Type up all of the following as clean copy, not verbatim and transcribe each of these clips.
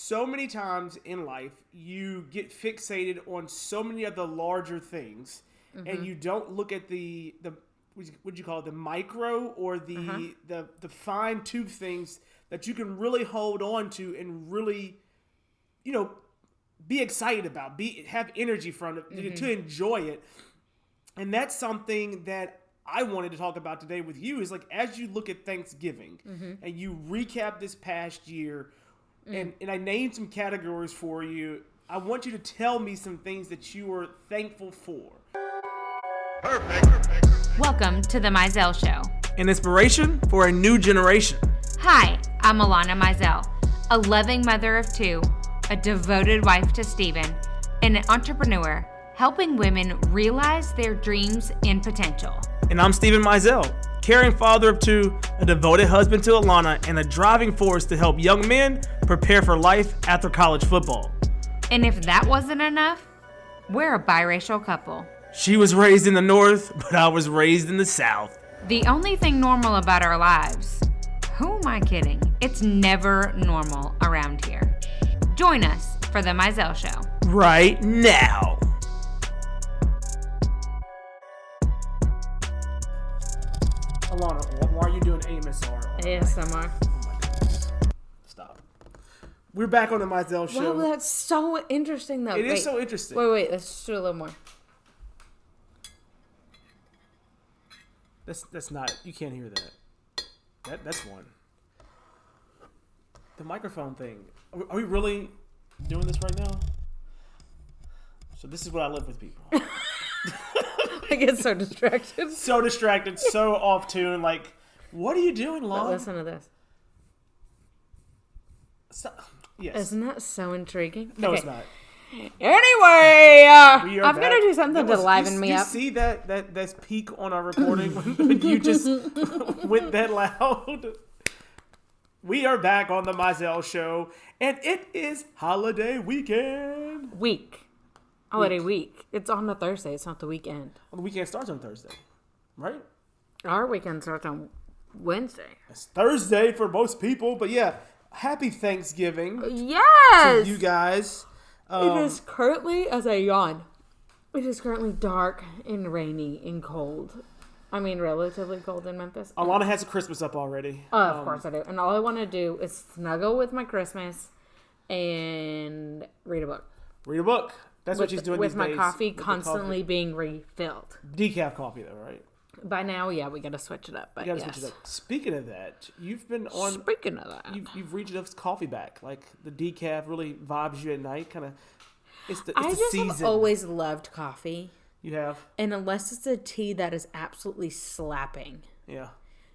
so many times in life you get fixated on so many of the larger things, and you don't look at the what you call it, the micro or the fine tooth things that you can really hold on to and really, be excited about, have energy from it, to enjoy it. And that's something that I wanted to talk about today with you, is like, as you look at Thanksgiving and you recap this past year, and I named some categories for you, I want you to tell me some things that you are thankful for. Perfect. Welcome to the Mizell Show. An inspiration for a new generation. Hi, I'm Alana Mizell, a loving mother of two, a devoted wife to Stephen, and an entrepreneur helping women realize their dreams and potential. And I'm Stephen Mizell, caring father of two, a devoted husband to Alana, and a driving force to help young men prepare for life after college football. And if that wasn't enough, we're a biracial couple. She was raised in the North, but I was raised in the South. The only thing normal about our lives, who am I kidding? It's never normal around here. Join us for the Mizell Show. Right now. Alana, why are you doing AMSR? ASMR. Oh my goodness. Stop. We're back on the Mizell Show. Wow, that's so interesting, though. It is so interesting. Wait. Let's just do a little more. That's not. You can't hear that. That's one. The microphone thing. Are we really doing this right now? So this is what I live with, people. I get so distracted. So off tune. Like, what are you doing, Lon? Listen to this. Yes. Isn't that so intriguing? No, okay. It's not. Anyway, I'm going to do something to liven me up. You see that's peak on our recording when you just went that loud? We are back on the Mizell Show, and it is holiday weekend. Holiday week. It's on a Thursday. It's not the weekend. Well, the weekend starts on Thursday, right? Our weekend starts on Wednesday. It's Thursday for most people, but yeah, happy Thanksgiving. Yes! To you guys. It is currently, as I yawn, it is currently dark and rainy and cold. I mean, relatively cold in Memphis. Alana has a Christmas up already. Of course I do. And all I want to do is snuggle with my Christmas and read a book. Read a book. That's what she's doing these days. With my coffee constantly being refilled. Decaf coffee, though, right? By now, yeah, we got to switch it up. But you got to switch it up. Speaking of that, you've been on... Speaking of that. You've reached enough coffee back. Like, the decaf really vibes you at night. Kind of... It's the season. Have always loved coffee. You have? And unless it's a tea that is absolutely slapping. Yeah.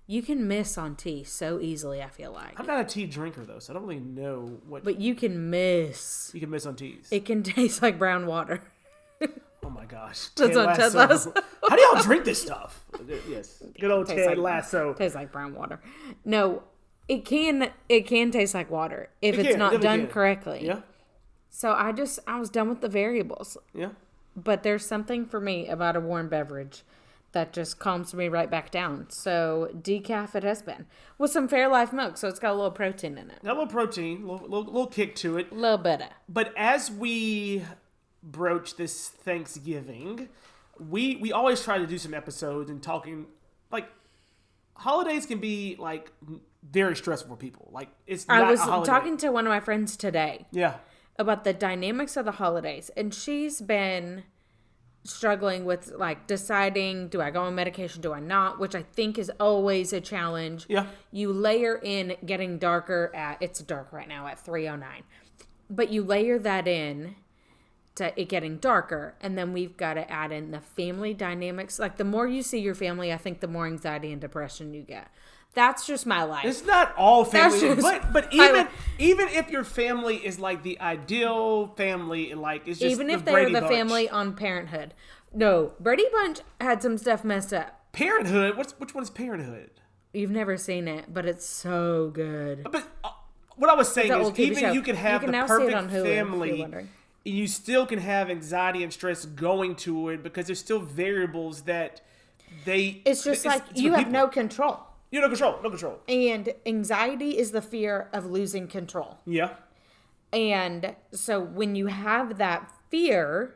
You can miss on tea so easily, I feel like. I'm not a tea drinker, though, so I don't really know what... But you can miss. You can miss on teas. It can taste like brown water. Oh, my gosh. That's on Ted Lasso. How do y'all drink this stuff? Yes. Good old Ted Lasso. Tastes like brown water. No, it can taste like water if it's not done correctly. Yeah. So I was done with the variables. Yeah. But there's something for me about a warm beverage that just calms me right back down. So decaf it has been. With some Fairlife milk, so it's got a little protein in it. Got a little protein, little kick to it. A little bit of. But as we broach this Thanksgiving, we always try to do some episodes and talking, like, holidays can be, like, very stressful for people. Like, it's not a holiday. I was talking to one of my friends today. Yeah. About the dynamics of the holidays. And she's been struggling with, like, deciding, do I go on medication, do I not? Which I think is always a challenge. Yeah. You layer in getting darker it's dark right now at 3:09. But you layer that in to it getting darker. And then we've got to add in the family dynamics. Like, the more you see your family, I think the more anxiety and depression you get. That's just my life. It's not all family, but even if your family is like the ideal family, like it's just even if they're the family on Parenthood. No, Brady Bunch had some stuff messed up. Parenthood? Which one is Parenthood? You've never seen it, but it's so good. But what I was saying is, even you can have the perfect family, and you still can have anxiety and stress going to it because there's still variables that It's just like you have no control. You have no control. And anxiety is the fear of losing control. Yeah. And so when you have that fear,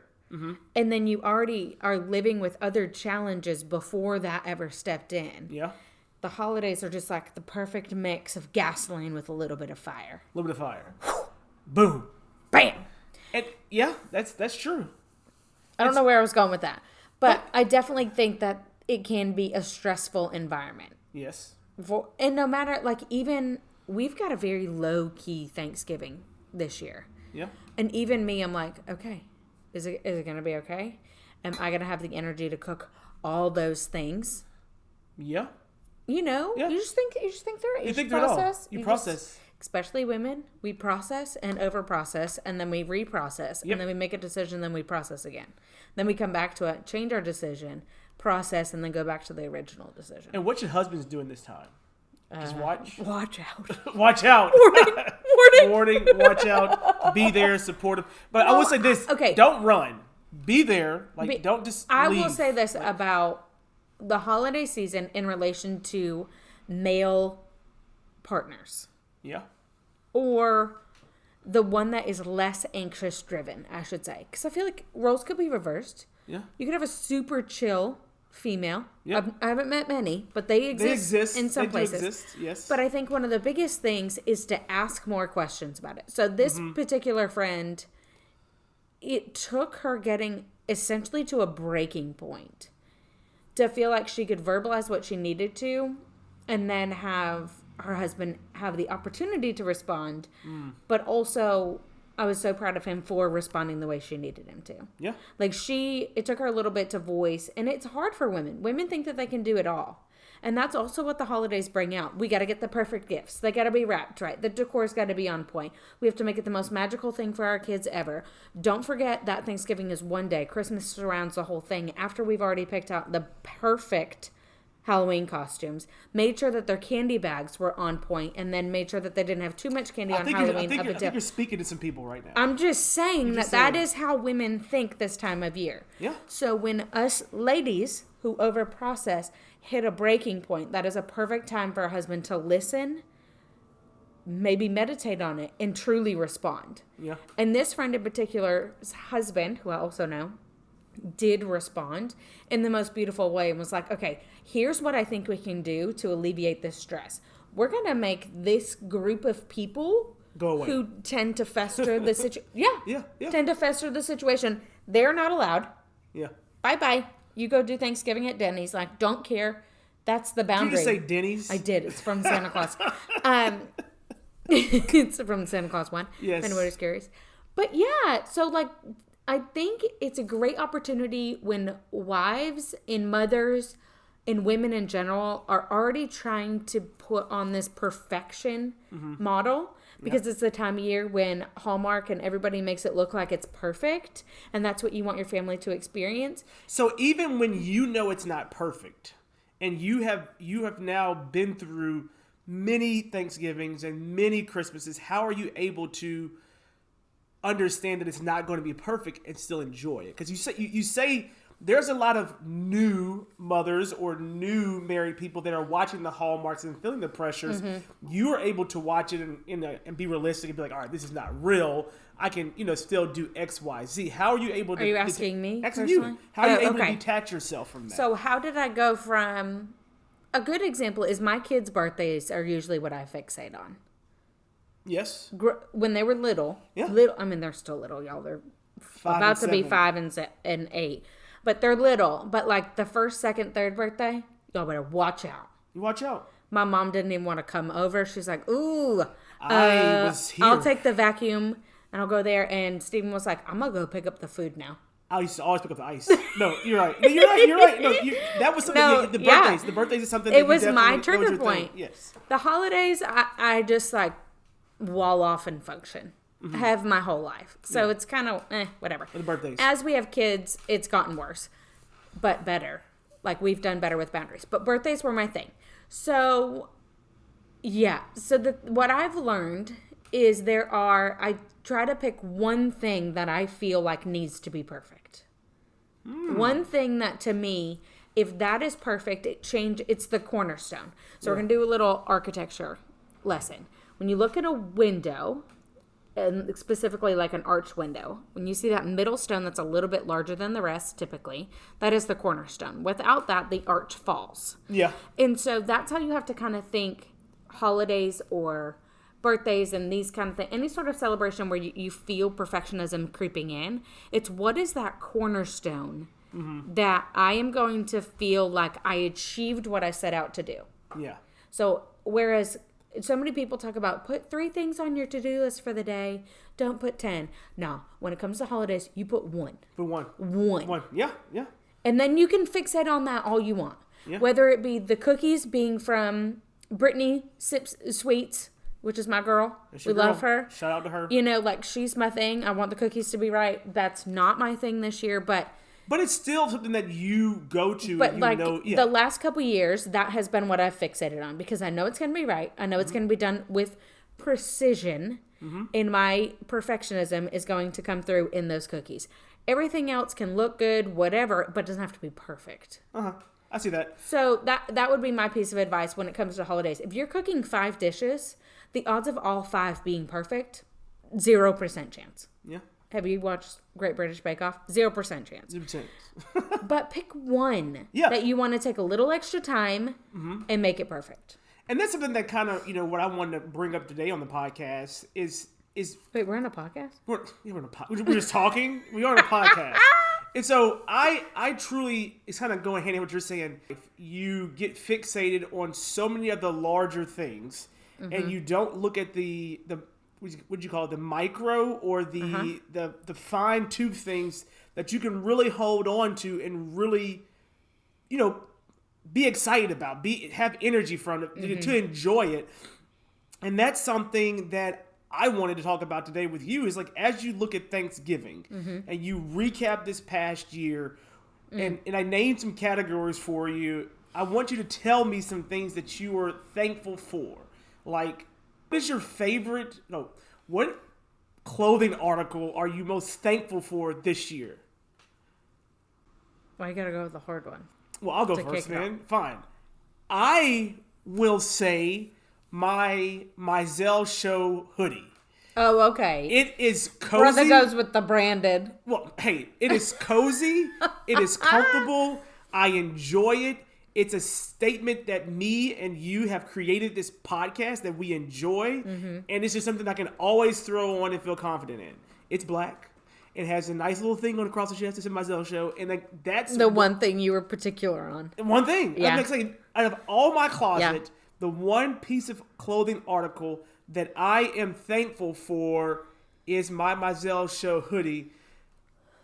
and then you already are living with other challenges before that ever stepped in. Yeah. The holidays are just like the perfect mix of gasoline with a little bit of fire. A little bit of fire. Boom. Bam. And yeah, that's true. I don't know where I was going with that. But I definitely think that it can be a stressful environment. Yes. And no matter, like, even, we've got a very low-key Thanksgiving this year. Yeah. And even me, I'm like, okay, is it going to be okay? Am I going to have the energy to cook all those things? Yeah. You know, Yeah. you just think through it. You think through it all. You process. Especially women, we process and over-process, and then we reprocess, and then we make a decision, then we process again. Then we come back to it, change our decision, process, and then go back to the original decision. And what your husband's doing this time? Just watch. Watch out. Watch out. Warning. Watch out. Be there, supportive. But I will say this. Okay. Don't run. Be there. Don't just I leave. will say this about the holiday season in relation to male partners. Yeah. Or the one that is less anxious driven, I should say. Because I feel like roles could be reversed. Yeah. You could have a super chill female. Yep. I haven't met many, but they exist in some places. They exist, yes. But I think one of the biggest things is to ask more questions about it. So this particular friend, it took her getting essentially to a breaking point to feel like she could verbalize what she needed to and then have her husband have the opportunity to respond. But also, I was so proud of him for responding the way she needed him to. Yeah. Like it took her a little bit to voice, and it's hard for women. Women think that they can do it all. And that's also what the holidays bring out. We got to get the perfect gifts. They got to be wrapped right. The decor's got to be on point. We have to make it the most magical thing for our kids ever. Don't forget that Thanksgiving is one day. Christmas surrounds the whole thing. After we've already picked out the perfect Halloween costumes, made sure that their candy bags were on point, and then made sure that they didn't have too much candy on Halloween. I think you're speaking to some people right now. I'm just saying that is how women think this time of year. Yeah. So when us ladies who overprocess hit a breaking point, that is a perfect time for a husband to listen, maybe meditate on it, and truly respond. Yeah. And this friend in particular's husband, who I also know, did respond in the most beautiful way and was like, okay, here's what I think we can do to alleviate this stress. We're going to make this group of people go away who tend to fester the situation. Yeah. Tend to fester the situation. They're not allowed. Yeah. Bye-bye. You go do Thanksgiving at Denny's. Like, don't care. That's the boundary. Did you just say Denny's? I did. It's from Santa Claus. It's from Santa Claus 1. Yes. If anybody's curious. But yeah, so like, I think it's a great opportunity when wives and mothers and women in general are already trying to put on this perfection model, because it's the time of year when Hallmark and everybody makes it look like it's perfect, and that's what you want your family to experience. So even when you know it's not perfect, and you have now been through many Thanksgivings and many Christmases, how are you able to understand that it's not going to be perfect and still enjoy it? Because you say there's a lot of new mothers or new married people that are watching the Hallmarks and feeling the pressures. You are able to watch it and be realistic and be like, all right, this is not real. I can still do X, Y, Z. How are you able to? Are you asking me? Asking personally? you. How are you able to detach yourself from that? So how did I go from? A good example is my kids' birthdays are usually what I fixate on. Yes. When they were little. Yeah. I mean, they're still little, y'all. They're 5 about to and be 7. 5 and 8. But they're little. But like the first, second, third birthday, y'all better watch out. You watch out. My mom didn't even want to come over. She's like, ooh. I was here. I'll take the vacuum and I'll go there. And Stephen was like, I'm going to go pick up the food now. I used to always pick up the ice. No, you're right. No, you're right. No, that was something. The birthdays. The birthdays is something. It was my trigger point. Yes. The holidays, I just like wall off and function. I have my whole life. So it's kind of whatever. The birthdays. As we have kids, it's gotten worse, but better. Like we've done better with boundaries. But birthdays were my thing. So yeah. So what I've learned is I try to pick one thing that I feel like needs to be perfect. One thing that to me, if that is perfect, it's the cornerstone. So we're going to do a little architecture lesson. When you look at a window, and specifically like an arch window. When you see that middle stone that's a little bit larger than the rest, typically, that is the cornerstone. Without that, the arch falls. Yeah. And so that's how you have to kind of think holidays or birthdays and these kind of things. Any sort of celebration where you feel perfectionism creeping in. It's what is that cornerstone that I am going to feel like I achieved what I set out to do. Yeah. So whereas so many people talk about put 3 things on your to-do list for the day. Don't put 10. No, when it comes to holidays, you put 1. Put 1. 1. Yeah. Yeah. And then you can fixate on that all you want. Yeah. Whether it be the cookies being from Brittany Sips Sweets, which is my girl. We love her. Shout out to her. You know, like she's my thing. I want the cookies to be right. That's not my thing this year, but it's still something that you go to. But and like the last couple years, that has been what I've fixated on because I know it's going to be right. I know it's going to be done with precision, and my perfectionism is going to come through in those cookies. Everything else can look good, whatever, but it doesn't have to be perfect. I see that. So that would be my piece of advice when it comes to holidays. If you're cooking 5 dishes, the odds of all 5 being perfect, 0% chance. Yeah. Have you watched Great British Bake Off? 0% chance. 0%. But pick one Yeah. that you want to take a little extra time and make it perfect. And that's something that kind of, what I wanted to bring up today on the podcast is Wait, we're on a podcast? we're just talking. We are on a podcast. And so I truly, it's kind of going hand in hand with what you're saying. If you get fixated on so many of the larger things and you don't look at the what you call it, the micro or the fine tooth things that you can really hold on to and really, be excited about, have energy from it, to enjoy it. And that's something that I wanted to talk about today with you is like, as you look at Thanksgiving and you recap this past year and I named some categories for you, I want you to tell me some things that you are thankful for. Like, what is your favorite, what clothing article are you most thankful for this year? Well, you gotta go with the hard one. Well, I'll go first, man. Fine. I will say my Zell Show hoodie. Oh, okay. It is cozy. Brother goes with the branded. Well, hey, it is cozy. It is comfortable. I enjoy it. It's a statement that me and you have created this podcast that we enjoy. And it's just something I can always throw on and feel confident in. It's black. It has a nice little thing on across the chest. It's in my Zell Show. And like that's the one thing you were particular on. One thing. Yeah. I'm saying, out of all my closet, the one piece of clothing article that I am thankful for is my Zell Show hoodie.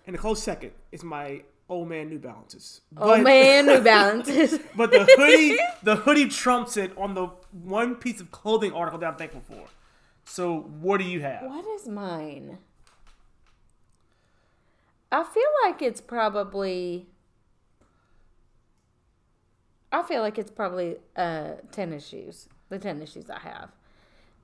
And a close second is my Old Man New Balances. Old Man New Balances. But the hoodie trumps it on the one piece of clothing article that I'm thankful for. So what do you have? What is mine? I feel like it's probably tennis shoes. The tennis shoes I have.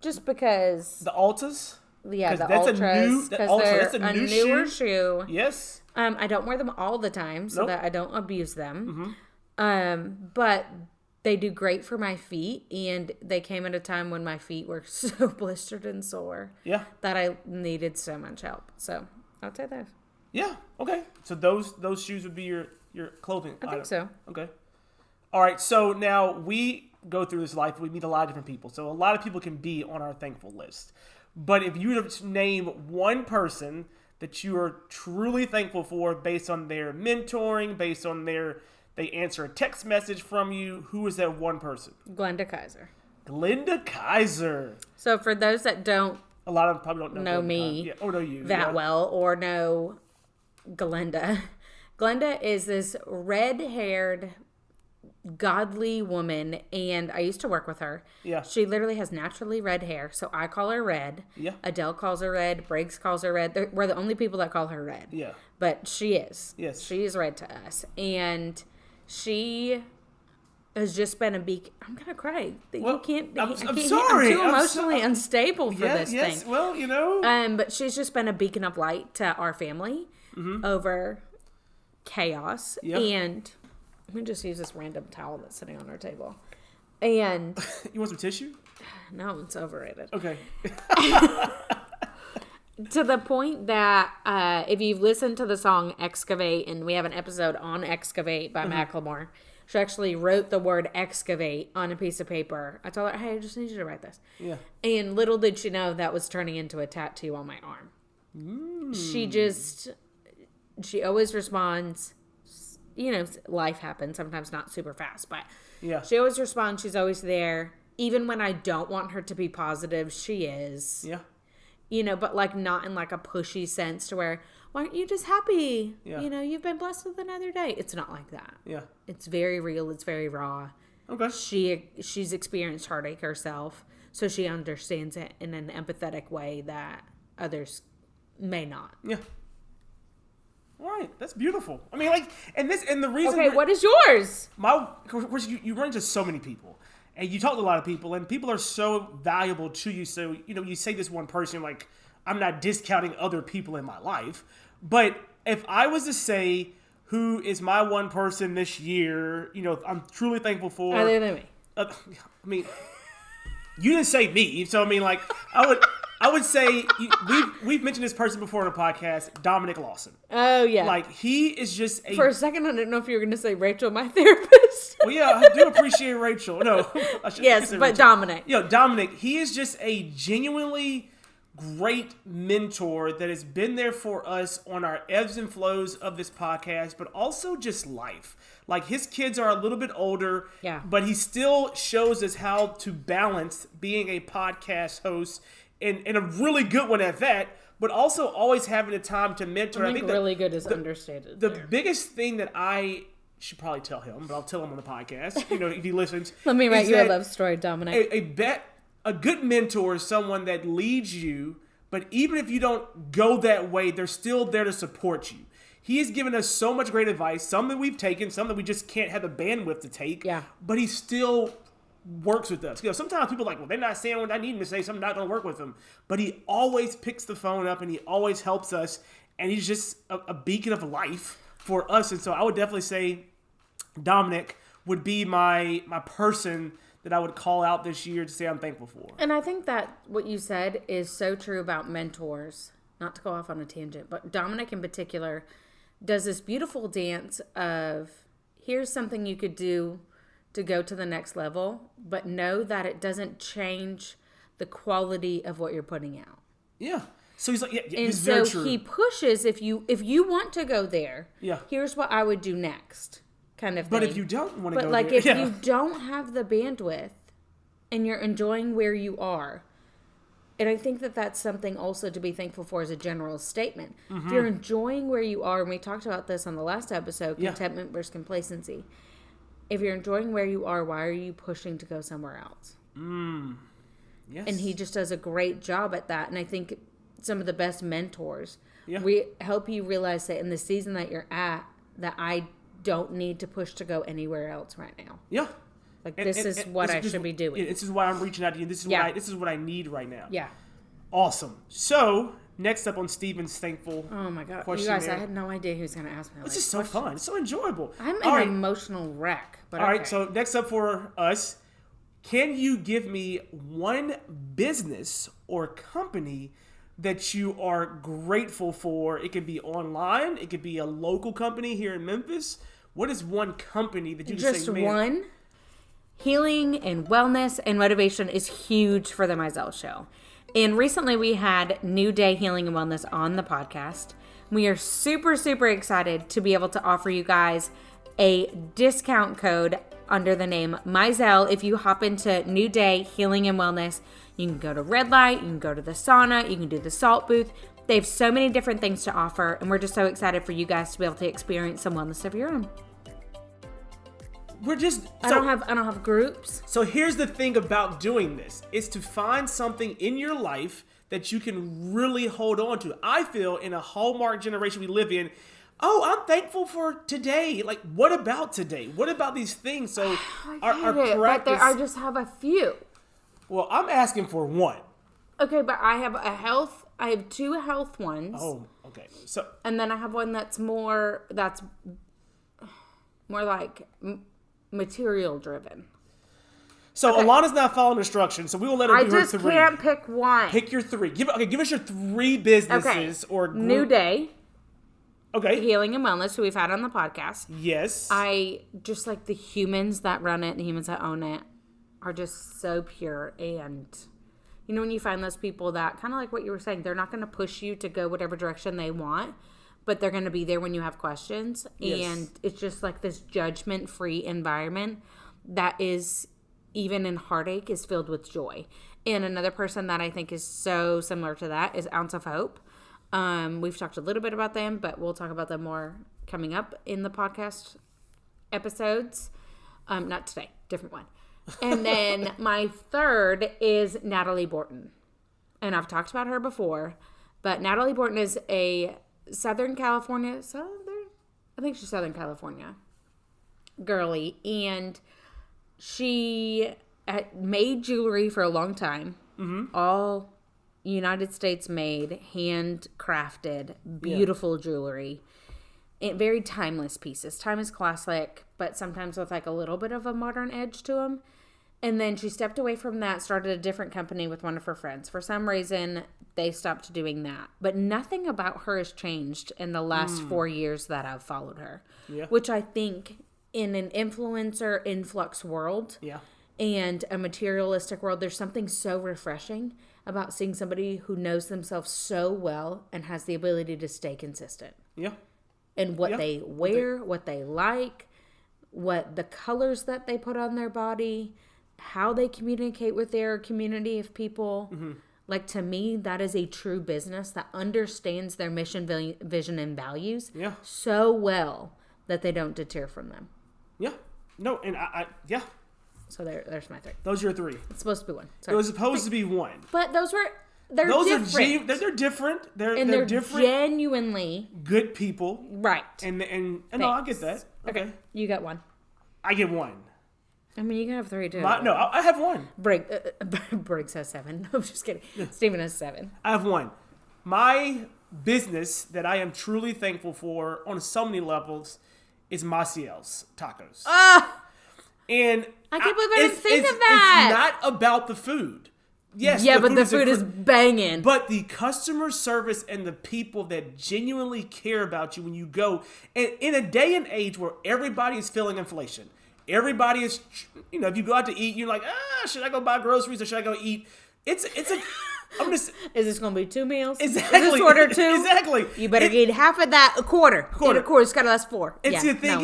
Just because The Altas? Yeah, the that's Ultras, because they're a newer shoe. Yes. I don't wear them all the time so that I don't abuse them. But they do great for my feet, and they came at a time when my feet were so blistered and sore that I needed so much help. So I would say those. Yeah. Okay. So those shoes would be your clothing I item. think so. Okay. All right. So now we go through this life. We meet a lot of different people. So a lot of people can be on our thankful list. But if you were to name one person that you are truly thankful for based on their mentoring, based on they answer a text message from you, who is that one person? Glenda Kaiser. Glenda Kaiser. So for those that don't A lot of them probably don't know me or know you that well or know Glenda. Glenda is this red-haired, godly woman, and I used to work with her. Yeah. She literally has naturally red hair, so I call her Red. Yeah. Adele calls her Red. Briggs calls her Red. We're the only people that call her Red. Yeah. But she is. Yes. She is red to us. And she has just been a beacon. I'm going to cry. Well, you can't. I'm I'm sorry. too emotionally unstable for this yes. thing. Well, But she's just been a beacon of light to our family over chaos. Yep. And let me just use this random towel that's sitting on our table. And you want some tissue? no, it's overrated. Okay. To the point that if you've listened to the song Excavate, and we have an episode on Excavate by Macklemore, she actually wrote the word excavate on a piece of paper. I told her, hey, I just need you to write this. Yeah. And little did she know that was turning into a tattoo on my arm. She always responds, life happens, sometimes not super fast, but she always responds. She's always there. Even when I don't want her to be positive, she is. Yeah. But like not in like a pushy sense to where, why aren't you just happy? Yeah. You've been blessed with another day. It's not like that. Yeah. It's very real. It's very raw. Okay. She's experienced heartache herself, so she understands it in an empathetic way that others may not. Yeah. All right, that's beautiful. I mean, like, and the reason. Okay, what is yours? Of course, you run into so many people, and you talk to a lot of people, and people are so valuable to you. So you say this one person, like, I'm not discounting other people in my life, but if I was to say who is my one person this year, I'm truly thankful for. Other than me. I mean, you didn't say me, so I mean, like, I would say we've mentioned this person before on the podcast, Dominic Lawson. Oh yeah, like he is just For a second, I didn't know if you were going to say Rachel, my therapist. Well, yeah, I do appreciate Rachel. No, yes, but Rachel. Dominic. Dominic, he is just a genuinely great mentor that has been there for us on our ebbs and flows of this podcast, but also just life. Like, his kids are a little bit older, but he still shows us how to balance being a podcast host and a really good one at that, but also always having the time to mentor. I think really good is understated. The biggest thing that I should probably tell him, but I'll tell him on the podcast, if he listens. Let me write you a love story, Dominic. A good mentor is someone that leads you, but even if you don't go that way, they're still there to support you. He has given us so much great advice, some that we've taken, some that we just can't have the bandwidth to take, but he still works with us. Sometimes people are like, well, they're not saying what I need them to say, so I'm not going to work with them. But he always picks the phone up, and he always helps us, and he's just a beacon of life for us. And so I would definitely say Dominic would be my person that I would call out this year to say I'm thankful for. And I think that what you said is so true about mentors. Not to go off on a tangent, but Dominic in particular does this beautiful dance of, here's something you could do to go to the next level, but know that it doesn't change the quality of what you're putting out. Yeah. So he's like, and so he pushes, if you want to go there, here's what I would do next. Kind of thing. But if you don't want to go there. But like if you don't have the bandwidth and you're enjoying where you are, and I think that that's something also to be thankful for as a general statement. If you're enjoying where you are, and we talked about this on the last episode, contentment versus complacency. If you're enjoying where you are, why are you pushing to go somewhere else? Yes. And he just does a great job at that. And I think some of the best mentors, we help you realize that in the season that you're at, that I don't need to push to go anywhere else right now. Yeah. Like, this is what I should be doing. This is why I'm reaching out to you. This is what I need right now. Yeah. Awesome. So, next up on Steven's thankful. Oh my God. You guys, I had no idea who was going to ask me. This is so fun. It's so enjoyable. I'm an emotional wreck. But all right. So, next up for us, can you give me one business or company that you are grateful for? It could be online. It could be a local company here in Memphis. What is one company that you just say, man? One? Healing and wellness and motivation is huge for the Mizell Show. And recently we had New Day Healing and Wellness on the podcast. We are super, super excited to be able to offer you guys a discount code under the name Mizell. If you hop into New Day Healing and Wellness, you can go to Red Light, you can go to the sauna, you can do the salt booth. They have so many different things to offer, and we're just so excited for you guys to be able to experience some wellness of your own. I don't have groups. So here's the thing about doing this, is to find something in your life that you can really hold on to. I feel in a Hallmark generation we live in, I'm thankful for today. Like, what about today? What about these things? So our practice. I just have a few. Well, I'm asking for one. Okay, but I have two health ones. Oh, okay. So, and then I have one that's more like material driven. So Alana's not following instructions, so we will let her do her three. I just can't pick one. Pick your three. Give us your three businesses or group. New Day. Okay. Healing and Wellness, who we've had on the podcast. Yes. I just like the humans that run it and the humans that own it are just so pure. And, you know, when you find those people that, kind of like what you were saying, they're not going to push you to go whatever direction they want, but they're going to be there when you have questions. Yes. And it's just like this judgment-free environment that is, even in heartache, is filled with joy. And another person that I think is so similar to that is Ounce of Hope. We've talked a little bit about them, but we'll talk about them more coming up in the podcast episodes. Not today, different one. And then my third is Natalie Borton. And I've talked about her before, but Natalie Borton is a Southern California girly. And she made jewelry for a long time. Mm-hmm. All United States made, handcrafted, beautiful jewelry. And very timeless pieces. Timeless classic, but sometimes with like a little bit of a modern edge to them. And then she stepped away from that, started a different company with one of her friends. For some reason, they stopped doing that. But nothing about her has changed in the last 4 years that I've followed her. Yeah. Which I think in an influencer influx world and a materialistic world, there's something so refreshing about seeing somebody who knows themselves so well and has the ability to stay consistent. Yeah. And what they wear, what they like, what the colors that they put on their body, how they communicate with their community of people. Mm-hmm. Like, to me, that is a true business that understands their mission, vision, and values so well that they don't deter from them. Yeah. No, and I So there's my three. Those are your three. It's supposed to be one. Sorry. It was supposed to be one. But they're different. They're different. They're different. Genuinely good people. Right. And no, I get that. Okay. You got one. I get one. I mean, you can have three, too. I have one. Briggs has 7. I'm just kidding. Steven has 7. I have one. My business that I am truly thankful for on so many levels is Maciel's Tacos. And I can't believe I didn't think of that. It's not about the food. Yes, but the food is banging. But the customer service and the people that genuinely care about you when you go, and in a day and age where everybody is feeling inflation, everybody is, if you go out to eat, you're like, should I go buy groceries or should I go eat? It's a. Is this going to be 2 meals? Exactly. Is this order 2? Exactly. You better get half of that, a quarter. Get a quarter. It's got to last 4. The thing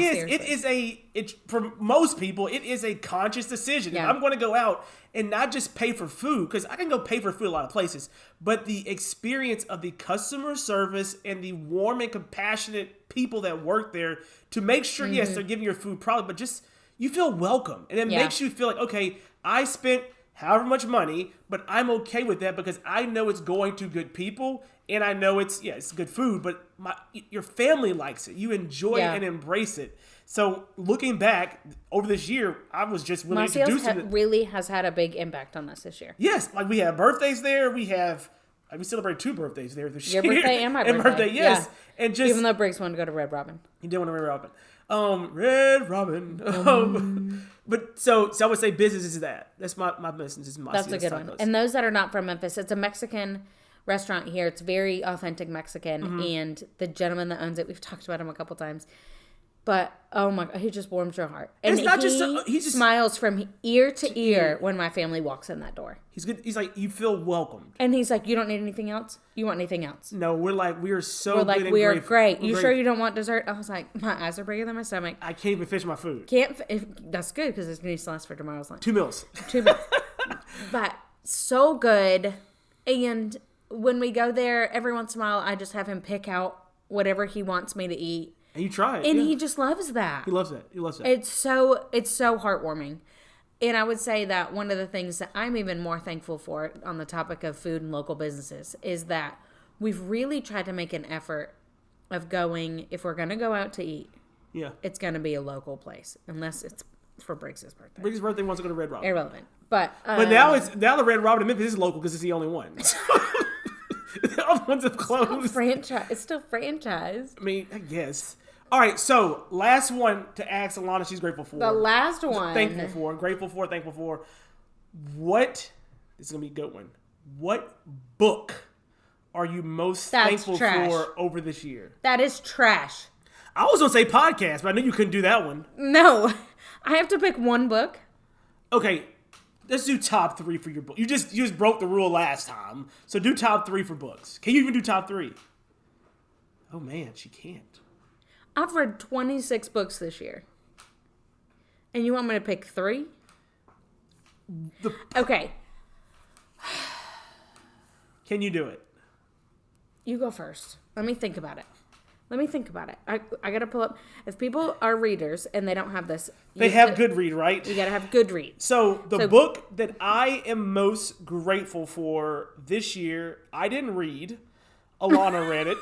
is, for most people, it is a conscious decision. Yeah. If I'm going to go out and not just pay for food, because I can go pay for food a lot of places, but the experience of the customer service and the warm and compassionate people that work there to make sure, yes, they're giving your food probably, but just you feel welcome. And it makes you feel like, okay, I spent however much money, but I'm okay with that because I know it's going to good people and I know it's good food, but your family likes it. You enjoy it and embrace it. So looking back over this year, I was just really introduced to it. Really has had a big impact on us this year. Yes, like we have birthdays there. We celebrate 2 birthdays there this year. Your birthday and my birthday. Yes. Yeah. And just even though Briggs wanted to go to Red Robin. He did want to Red Robin. Red Robin. But so I would say business is that. That's my business is Maciel's That's a good one. And those that are not from Memphis, it's a Mexican restaurant here. It's very authentic Mexican, and the gentleman that owns it, we've talked about him a couple times. But oh my God, he just warms your heart. And it's not he just smiles from ear to ear when my family walks in that door. He's good. He's like, you feel welcomed. And he's like, you don't need anything else? You want anything else? No, we are so good and we are great. You sure you don't want dessert? I was like, my eyes are bigger than my stomach. I can't even finish my food. That's good because it's needs to last for tomorrow's lunch. 2 meals. 2 meals. But so good. And when we go there, every once in a while, I just have him pick out whatever he wants me to eat. And you try it. And he just loves that. He loves it. It's so heartwarming. And I would say that one of the things that I'm even more thankful for on the topic of food and local businesses is that we've really tried to make an effort of going, if we're going to go out to eat, it's going to be a local place. Unless it's for Briggs' birthday. Briggs' birthday wants to go to Red Robin. Irrelevant. But now the Red Robin in Memphis is local because it's the only one. The other ones have closed. It's still franchised. I mean, I guess. All right, so last one to ask Alana she's grateful for. The last one. Grateful for. This is going to be a good one. What book are you most thankful for over this year? That is trash. I was going to say podcast, but I knew you couldn't do that one. No. I have to pick one book. Okay. Let's do top 3 for your book. You just broke the rule last time. So do top 3 for books. Can you even do top 3? Oh, man. She can't. I've read 26 books this year. And you want me to pick 3? Okay. Can you do it? You go first. Let me think about it. I got to pull up. If people are readers and they don't have this. They have Goodread, right? You got to have Goodread. So the book that I am most grateful for this year, I didn't read. Alana read it.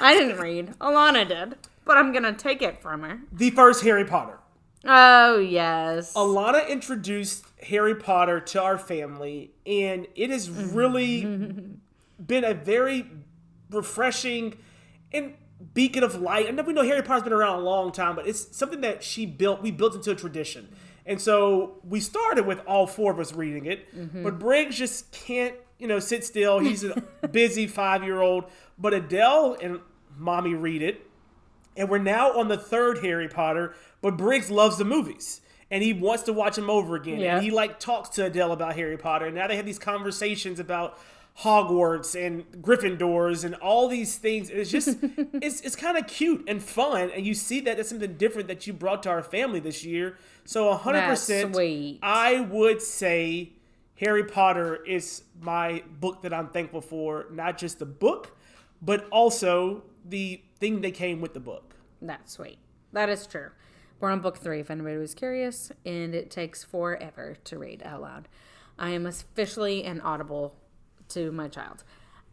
I didn't read. Alana did. But I'm going to take it from her. The first Harry Potter. Oh, yes. Alana introduced Harry Potter to our family, and it has really been a very refreshing and beacon of light. I know we know Harry Potter's been around a long time, but it's something that we built into a tradition. And so we started with all 4 of us reading it, but Briggs just can't, sit still. He's a busy 5-year-old, but Adele and Mommy read it. And we're now on the 3rd Harry Potter, but Briggs loves the movies. And he wants to watch them over again. Yeah. And he talks to Adele about Harry Potter. And now they have these conversations about Hogwarts and Gryffindors and all these things. It's just, it's kind of cute and fun. And you see that's something different that you brought to our family this year. So 100%, that's sweet. I would say Harry Potter is my book that I'm thankful for. Not just the book, but also the thing that came with the book. That's sweet. That is true. We're on book 3, if anybody was curious, and it takes forever to read out loud. I am officially an audible to my child.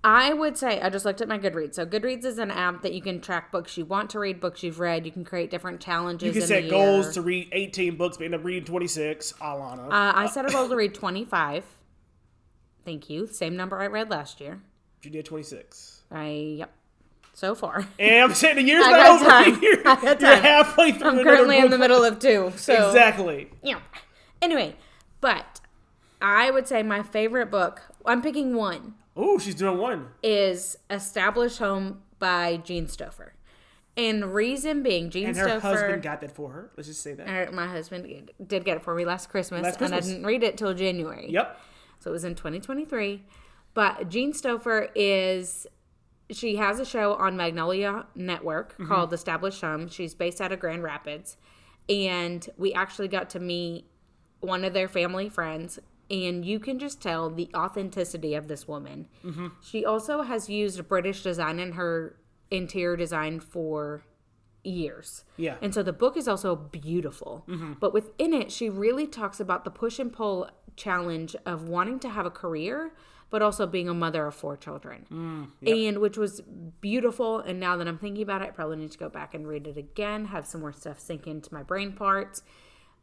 I would say, I just looked at my Goodreads. So Goodreads is an app that you can track books you want to read, books you've read. You can create different challenges. You can set goals to read 18 books, but end up reading 26. Alana. I set a goal to read 25. Thank you. Same number I read last year. You did 26. Yep. So far. And I'm saying the year's not over. You're halfway through. I'm currently in the middle of 2. So. Exactly. Yeah. Anyway, but I would say my favorite book, I'm picking one. Oh, she's doing one. Is Established Home by Jean Stoffer. And reason being, Jean Stoffer... And her husband got that for her. Let's just say that. My husband did get it for me last Christmas. And I didn't read it till January. Yep. So it was in 2023. But Jean Stoffer she has a show on Magnolia Network called Established Home. She's based out of Grand Rapids. And we actually got to meet one of their family friends. And you can just tell the authenticity of this woman. Mm-hmm. She also has used British design in her interior design for years. Yeah. And so the book is also beautiful. Mm-hmm. But within it, she really talks about the push and pull challenge of wanting to have a career, but also being a mother of 4 children. Yep. And which was beautiful. And now that I'm thinking about it, I probably need to go back and read it again, have some more stuff sink into my brain parts.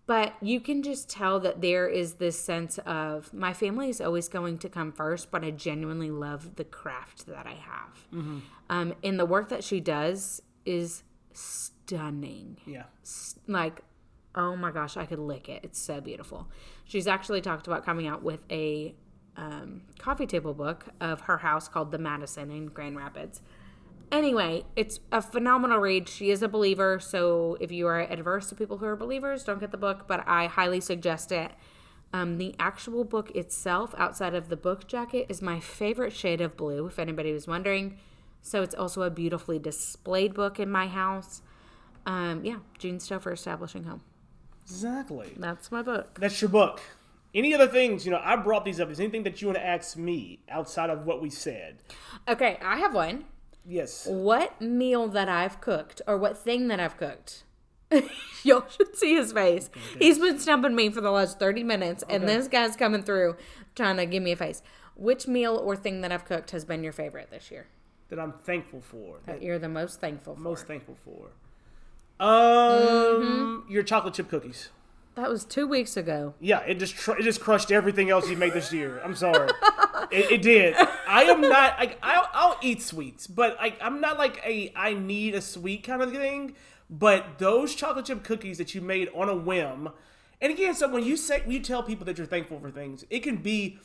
But you can just tell that there is this sense of my family is always going to come first, but I genuinely love the craft that I have. Mm-hmm. And the work that she does is stunning. Yeah. Oh my gosh, I could lick it. It's so beautiful. She's actually talked about coming out with a coffee table book of her house called The Madison in Grand Rapids. Anyway, it's a phenomenal read. She is a believer, so if you are adverse to people who are believers, don't get the book, but I highly suggest it. The actual book itself, outside of the book jacket, is my favorite shade of blue, if anybody was wondering. So it's also a beautifully displayed book in my house. Jean Stoffer, Establishing Home. Exactly. That's my book. That's your book. Any other things, I brought these up. Is anything that you want to ask me outside of what we said? Okay, I have one. Yes. What meal that I've cooked, or what thing that I've cooked, y'all should see his face. Okay. He's been stumping me for the last 30 minutes, and this guy's coming through trying to give me a face. Which meal or thing that I've cooked has been your favorite this year? That I'm thankful for. That you're the most thankful for. Most thankful for. Your chocolate chip cookies. That was 2 weeks ago. Yeah, it just crushed everything else you made this year. I'm sorry. It did. I am not, I'll eat sweets, but I'm not I need a sweet kind of thing. But those chocolate chip cookies that you made on a whim, And again, so when you tell people that you're thankful for things, it can be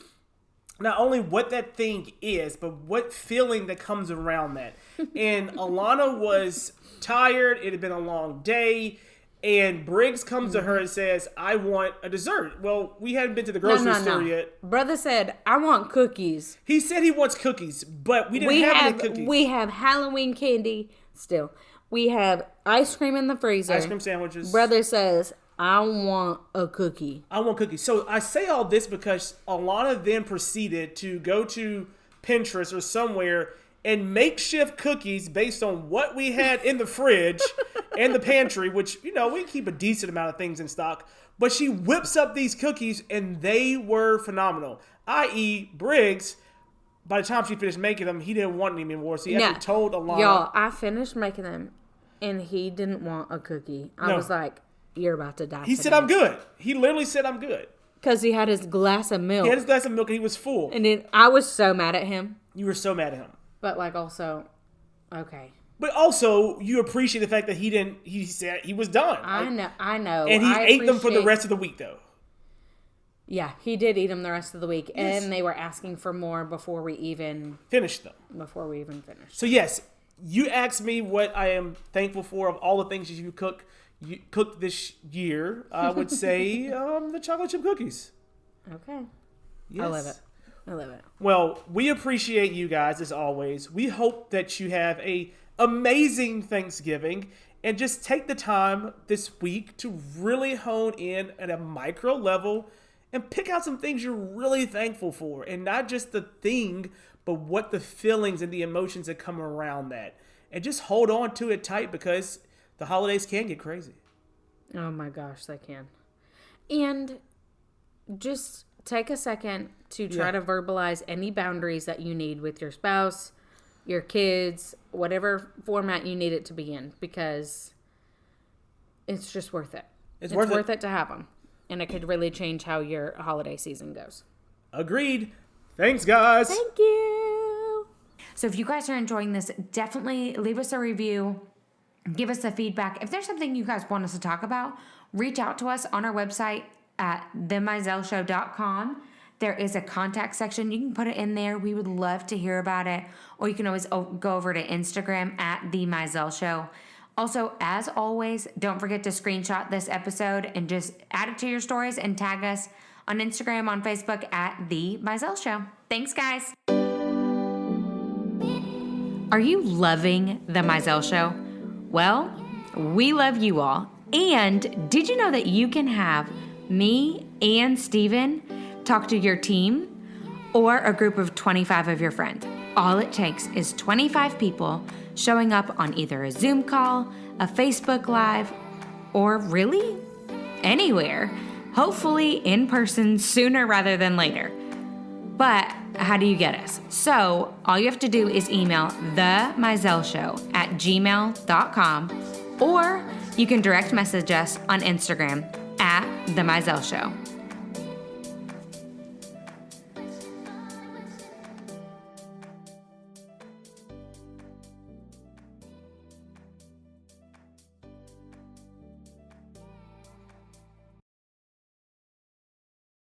not only what that thing is, but what feeling that comes around that. And Alana was tired. It had been a long day. And Briggs comes to her and says, I want a dessert. Well, we hadn't been to the grocery store yet. Brother said, I want cookies. He said he wants cookies, but we didn't have any cookies. We have Halloween candy still. We have ice cream in the freezer. Ice cream sandwiches. Brother says, I want a cookie. I want cookies. So I say all this because Alana then proceeded to go to Pinterest or somewhere and makeshift cookies based on what we had in the fridge and the pantry, which, you know, we keep a decent amount of things in stock. But she whips up these cookies and they were phenomenal. I.e., Briggs, by the time she finished making them, he didn't want any anymore. So he actually told Alana. Y'all, I finished making them and he didn't want a cookie. I was like, you're about to die. He said, I'm good. He literally said, I'm good. Because he had his glass of milk. He had his glass of milk and he was full. And then I was so mad at him. You were so mad at him. But like also, okay. But also, you appreciate the fact that he said he was done. I know. And he ate them for the rest of the week, though. Yeah, he did eat them the rest of the week. Yes. And they were asking for more before we even finished them. So yes, you asked me what I am thankful for of all the things that you cooked this year. I would say the chocolate chip cookies. Okay. Yes. I love it. Well, we appreciate you guys as always. We hope that you have a amazing Thanksgiving and just take the time this week to really hone in at a micro level and pick out some things you're really thankful for, and not just the thing, but what the feelings and the emotions that come around that. And just hold on to it tight because the holidays can get crazy. Oh my gosh, they can. And just take a second to try to verbalize any boundaries that you need with your spouse, your kids, whatever format you need it to be in, because it's just worth it. It's worth it to have them. And it could really change how your holiday season goes. Agreed. Thanks, guys. Thank you. So if you guys are enjoying this, definitely leave us a review. Give us the feedback. If there's something you guys want us to talk about, reach out to us on our website at themizellshow.com. There is a contact section. You can put it in there. We would love to hear about it. Or you can always go over to Instagram at The Mizell Show. Also, as always, don't forget to screenshot this episode and just add it to your stories and tag us on Instagram, on Facebook at The Mizell Show. Thanks, guys. Are you loving The Mizell Show? Well, we love you all. And did you know that you can have me and Steven talk to your team or a group of 25 of your friends? All it takes is 25 people showing up on either a Zoom call, a Facebook Live, or really anywhere. Hopefully in person sooner rather than later. But how do you get us? So all you have to do is email themizellshow@gmail.com, or you can direct message us on Instagram at The Mizell Show.